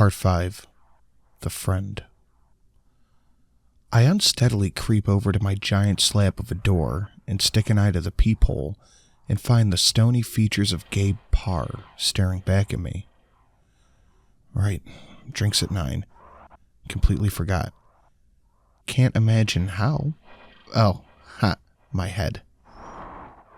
Part 5. The Friend. I unsteadily creep over to my giant slab of a door and stick an eye to the peephole and find the stony features of Gabe Parr staring back at me. Right, drinks at 9. Completely forgot. Can't imagine how. Oh, my head.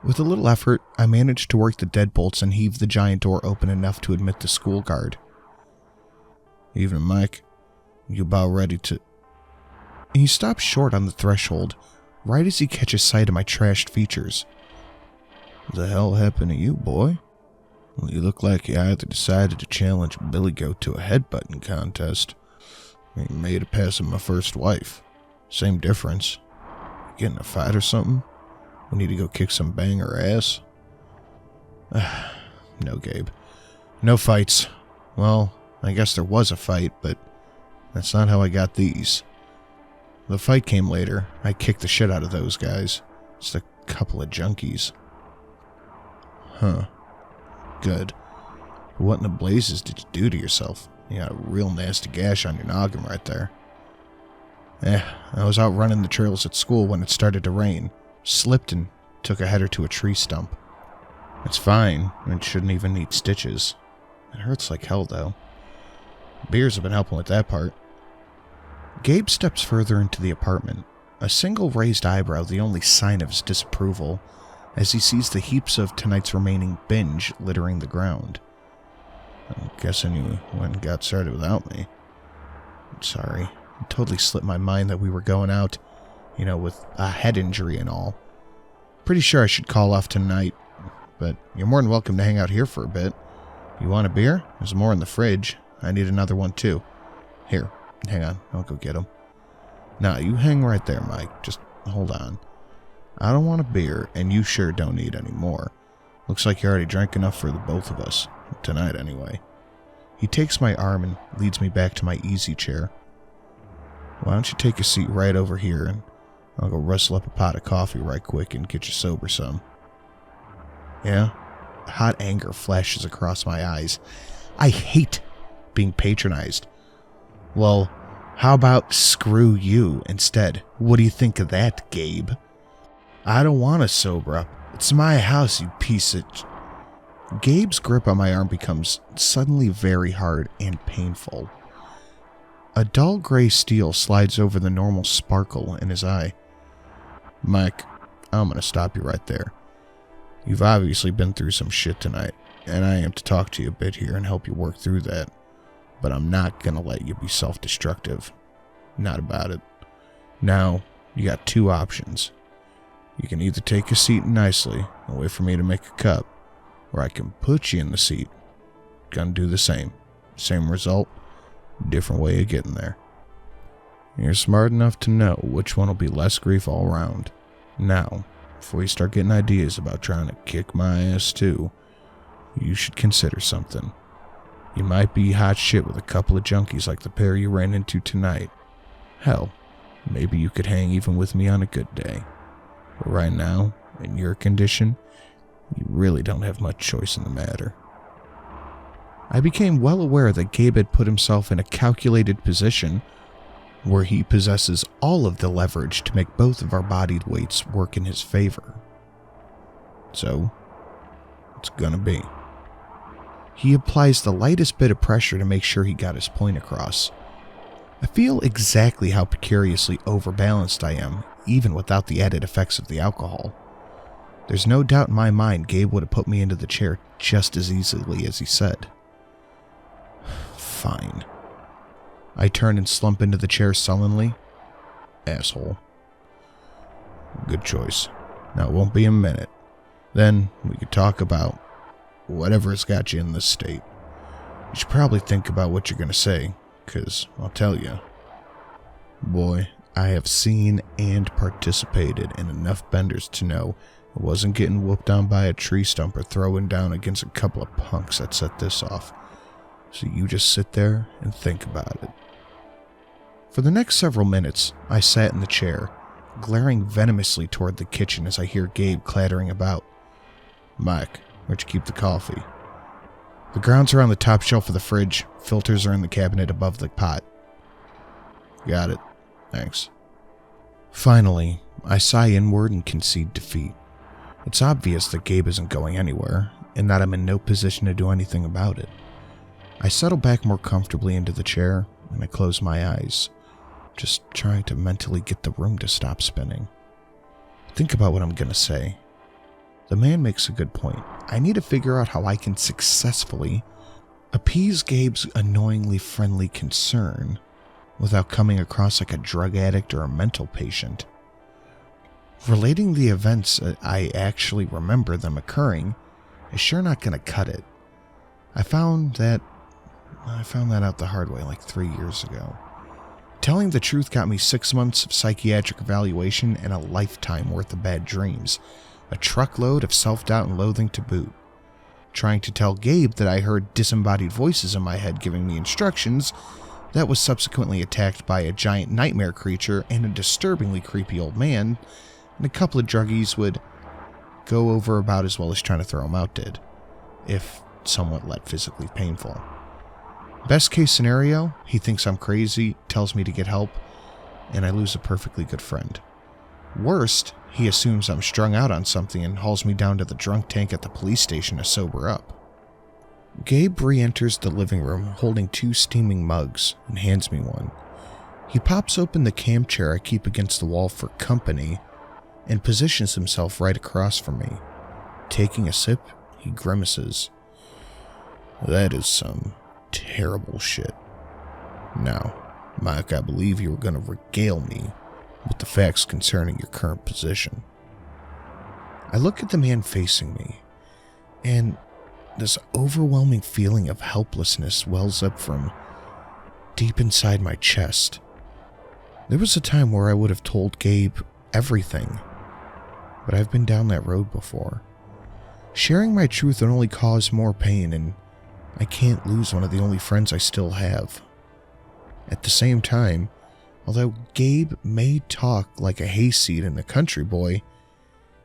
With a little effort, I managed to work the deadbolts and heave the giant door open enough to admit the school guard. Evening, Mike. You about ready to... He stops short on the threshold, right as he catches sight of my trashed features. What the hell happened to you, boy? Well, you look like you either decided to challenge Billy Goat to a headbutting contest, or you made a pass at my first wife. Same difference. You get in a fight or something? We need to go kick some banger ass? No, Gabe. No fights. Well, I guess there was a fight, but that's not how I got these. The fight came later. I kicked the shit out of those guys. Just a couple of junkies. Huh. Good. But what in the blazes did you do to yourself? You got a real nasty gash on your noggin right there. I was out running the trails at school when it started to rain. Slipped and took a header to a tree stump. It's fine. It shouldn't even need stitches. It hurts like hell, though. Beers have been helping with that part. Gabe steps further into the apartment, a single raised eyebrow the only sign of his disapproval, as he sees the heaps of tonight's remaining binge littering the ground. I'm guessing you went and got started without me. I'm sorry. It totally slipped my mind that we were going out, with a head injury and all. Pretty sure I should call off tonight, but you're more than welcome to hang out here for a bit. You want a beer? There's more in the fridge. I need another one too. Here, hang on, I'll go get them. Nah, you hang right there, Mike. Just hold on. I don't want a beer, and you sure don't need any more. Looks like you already drank enough for the both of us. Tonight, anyway. He takes my arm and leads me back to my easy chair. Why don't you take a seat right over here, and I'll go rustle up a pot of coffee right quick and get you sober some. Yeah? Hot anger flashes across my eyes. I hate being patronized. Well, how about screw you instead? What do you think of that, Gabe? I don't want to sober up. It's my house, you piece of... Gabe's grip on my arm becomes suddenly very hard and painful. A dull gray steel slides over the normal sparkle in his eye. Mike, I'm going to stop you right there. You've obviously been through some shit tonight, and I am to talk to you a bit here and help you work through that. But I'm not going to let you be self-destructive. Not about it. Now, you got two options. You can either take a seat nicely and wait for me to make a cup, or I can put you in the seat. Gonna do the same. Same result, different way of getting there. You're smart enough to know which one will be less grief all around. Now, before you start getting ideas about trying to kick my ass too, you should consider something. You might be hot shit with a couple of junkies like the pair you ran into tonight. Hell, maybe you could hang even with me on a good day. But right now, in your condition, you really don't have much choice in the matter. I became well aware that Gabe had put himself in a calculated position where he possesses all of the leverage to make both of our body weights work in his favor. So, it's gonna be. He applies the lightest bit of pressure to make sure he got his point across. I feel exactly how precariously overbalanced I am, even without the added effects of the alcohol. There's no doubt in my mind Gabe would have put me into the chair just as easily as he said. Fine. I turn and slump into the chair sullenly. Asshole. Good choice. Now it won't be a minute. Then we could talk about whatever has got you in this state. You should probably think about what you're going to say, because I'll tell you. Boy, I have seen and participated in enough benders to know it wasn't getting whooped on by a tree stump or throwing down against a couple of punks that set this off. So you just sit there and think about it. For the next several minutes, I sat in the chair, glaring venomously toward the kitchen as I hear Gabe clattering about. Mike, where'd you keep the coffee? The grounds are on the top shelf of the fridge. Filters are in the cabinet above the pot. Got it. Thanks. Finally, I sigh inward and concede defeat. It's obvious that Gabe isn't going anywhere, and that I'm in no position to do anything about it. I settle back more comfortably into the chair, and I close my eyes, just trying to mentally get the room to stop spinning. Think about what I'm gonna say. The man makes a good point. I need to figure out how I can successfully appease Gabe's annoyingly friendly concern without coming across like a drug addict or a mental patient. Relating the events I actually remember them occurring is sure not going to cut it. I found that out the hard way like 3 years ago. Telling the truth got me 6 months of psychiatric evaluation and a lifetime worth of bad dreams, a truckload of self-doubt and loathing to boot. Trying to tell Gabe that I heard disembodied voices in my head giving me instructions that was subsequently attacked by a giant nightmare creature and a disturbingly creepy old man, and a couple of druggies would go over about as well as trying to throw him out did, if somewhat let physically painful. Best case scenario, he thinks I'm crazy, tells me to get help, and I lose a perfectly good friend. Worst, he assumes I'm strung out on something and hauls me down to the drunk tank at the police station to sober up. Gabe re-enters the living room holding 2 steaming mugs and hands me one. He pops open the cam chair I keep against the wall for company and positions himself right across from me. Taking a sip, he grimaces. That is some terrible shit. Now, Mike, I believe you were going to regale me with the facts concerning your current position. I look at the man facing me, and this overwhelming feeling of helplessness wells up from deep inside my chest. There was a time where I would have told Gabe everything, but I've been down that road before. Sharing my truth would only cause more pain, and I can't lose one of the only friends I still have. At the same time, although Gabe may talk like a hayseed and a country boy,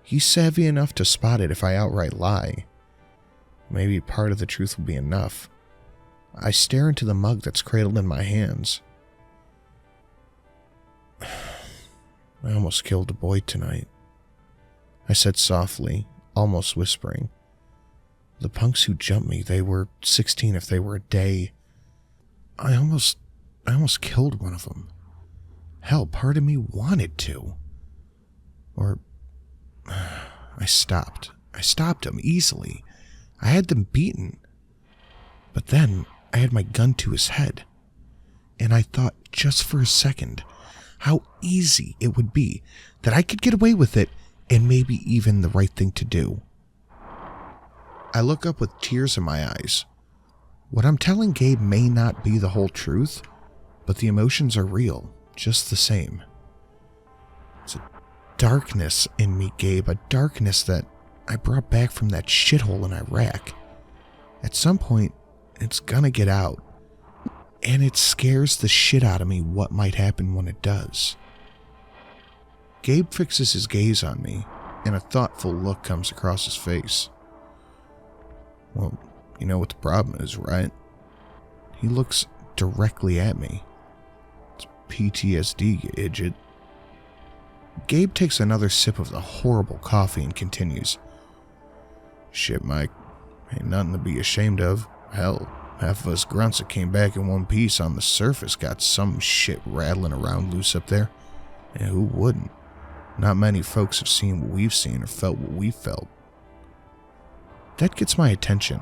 he's savvy enough to spot it if I outright lie. Maybe part of the truth will be enough. I stare into the mug that's cradled in my hands. I almost killed a boy tonight, I said softly, almost whispering. The punks who jumped me, they were 16 if they were a day. I almost killed one of them. Hell, part of me wanted to. Or I stopped. I stopped them easily. I had them beaten. But then I had my gun to his head. And I thought just for a second how easy it would be that I could get away with it and maybe even the right thing to do. I look up with tears in my eyes. What I'm telling Gabe may not be the whole truth, but the emotions are real, just the same. It's a darkness in me, Gabe, a darkness that I brought back from that shithole in Iraq. At some point, it's gonna get out, and it scares the shit out of me what might happen when it does. Gabe fixes his gaze on me, and a thoughtful look comes across his face. Well, you know what the problem is, right? He looks directly at me. It's PTSD, you idiot. Gabe takes another sip of the horrible coffee and continues. Shit, Mike. Ain't nothing to be ashamed of. Hell, half of us grunts that came back in one piece on the surface got some shit rattling around loose up there. And who wouldn't? Not many folks have seen what we've seen or felt what we felt. That gets my attention.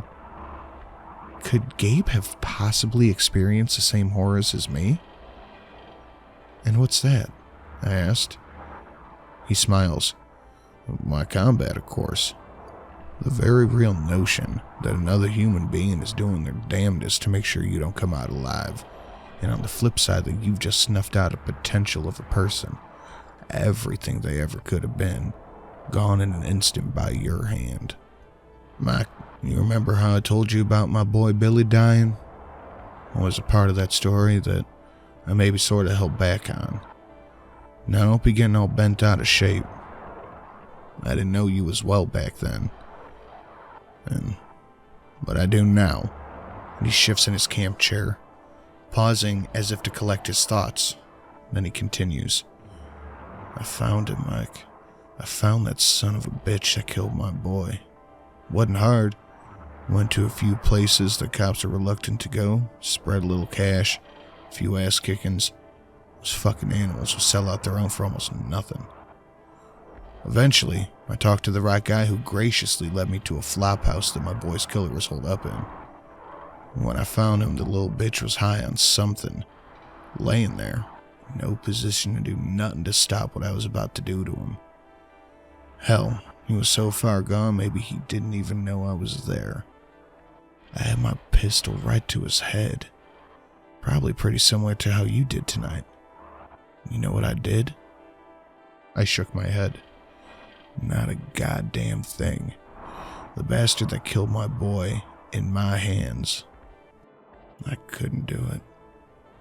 Could Gabe have possibly experienced the same horrors as me? And what's that? I asked. He smiles. My combat, of course. The very real notion that another human being is doing their damnedest to make sure you don't come out alive. And on the flip side that you've just snuffed out a potential of a person. Everything they ever could have been. Gone in an instant by your hand. Mike, you remember how I told you about my boy Billy dying? Well, there's a part of that story that I maybe sort of held back on. Now don't be getting all bent out of shape. I didn't know you as well back then. And but I do now. And he shifts in his camp chair, pausing as if to collect his thoughts. Then he continues. I found him, Mike. I found that son of a bitch that killed my boy. Wasn't hard. Went to a few places the cops are reluctant to go, spread a little cash, a few ass kickings. Those fucking animals will sell out their own for almost nothing. Eventually, I talked to the right guy who graciously led me to a flop house that my boy's killer was holed up in. When I found him, the little bitch was high on something, laying there, no position to do nothing to stop what I was about to do to him. Hell, he was so far gone maybe he didn't even know I was there. I had my pistol right to his head. Probably pretty similar to how you did tonight. You know what I did? I shook my head. Not a goddamn thing. The bastard that killed my boy in my hands. I couldn't do it.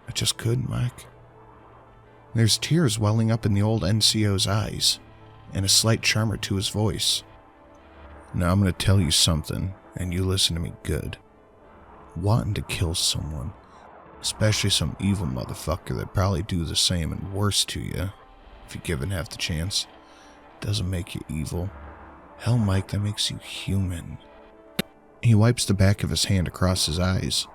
I just couldn't, Mike. There's tears welling up in the old NCO's eyes, and a slight tremor to his voice. Now I'm going to tell you something, and you listen to me good. Wanting to kill someone, especially some evil motherfucker that'd probably do the same and worse to you, if you're given half the chance, doesn't make you evil. Hell, Mike, that makes you human. He wipes the back of his hand across his eyes.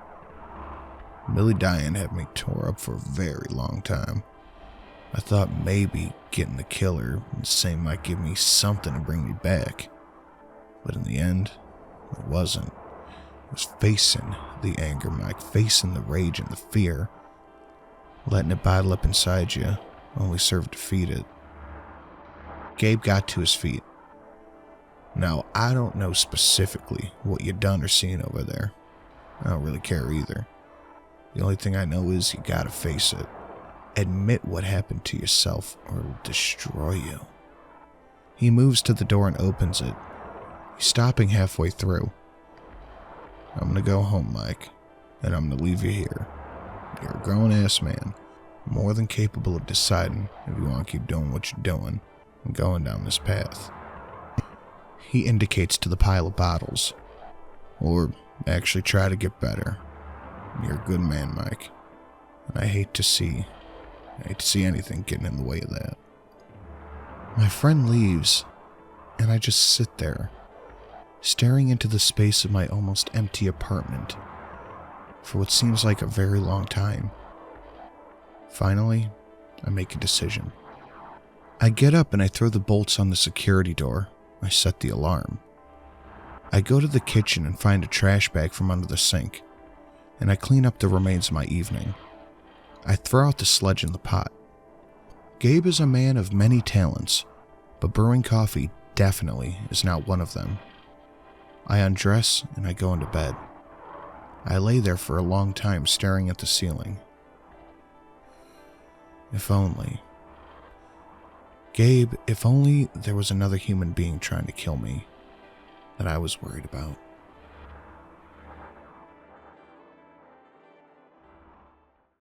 Millie dying had me tore up for a very long time. I thought maybe getting the killer and same might give me something to bring me back. But in the end, it wasn't. It was facing the anger, Mike, facing the rage and the fear. Letting it bottle up inside you only served to feed it. Gabe got to his feet. Now, I don't know specifically what you done or seen over there. I don't really care either. The only thing I know is you gotta face it. Admit what happened to yourself or it'll destroy you. He moves to the door and opens it. He's stopping halfway through. I'm gonna go home, Mike, and I'm gonna leave you here. You're a grown-ass man, more than capable of deciding if you want to keep doing what you're doing and going down this path. He indicates to the pile of bottles. Or actually try to get better. You're a good man, Mike, and I hate to see anything getting in the way of that. My friend leaves, and I just sit there, staring into the space of my almost empty apartment for what seems like a very long time. Finally, I make a decision. I get up and I throw the bolts on the security door. I set the alarm. I go to the kitchen and find a trash bag from under the sink, and I clean up the remains of my evening. I throw out the sludge in the pot. Gabe is a man of many talents, but brewing coffee definitely is not one of them. I undress and I go into bed. I lay there for a long time staring at the ceiling. If only. Gabe, if only there was another human being trying to kill me that I was worried about.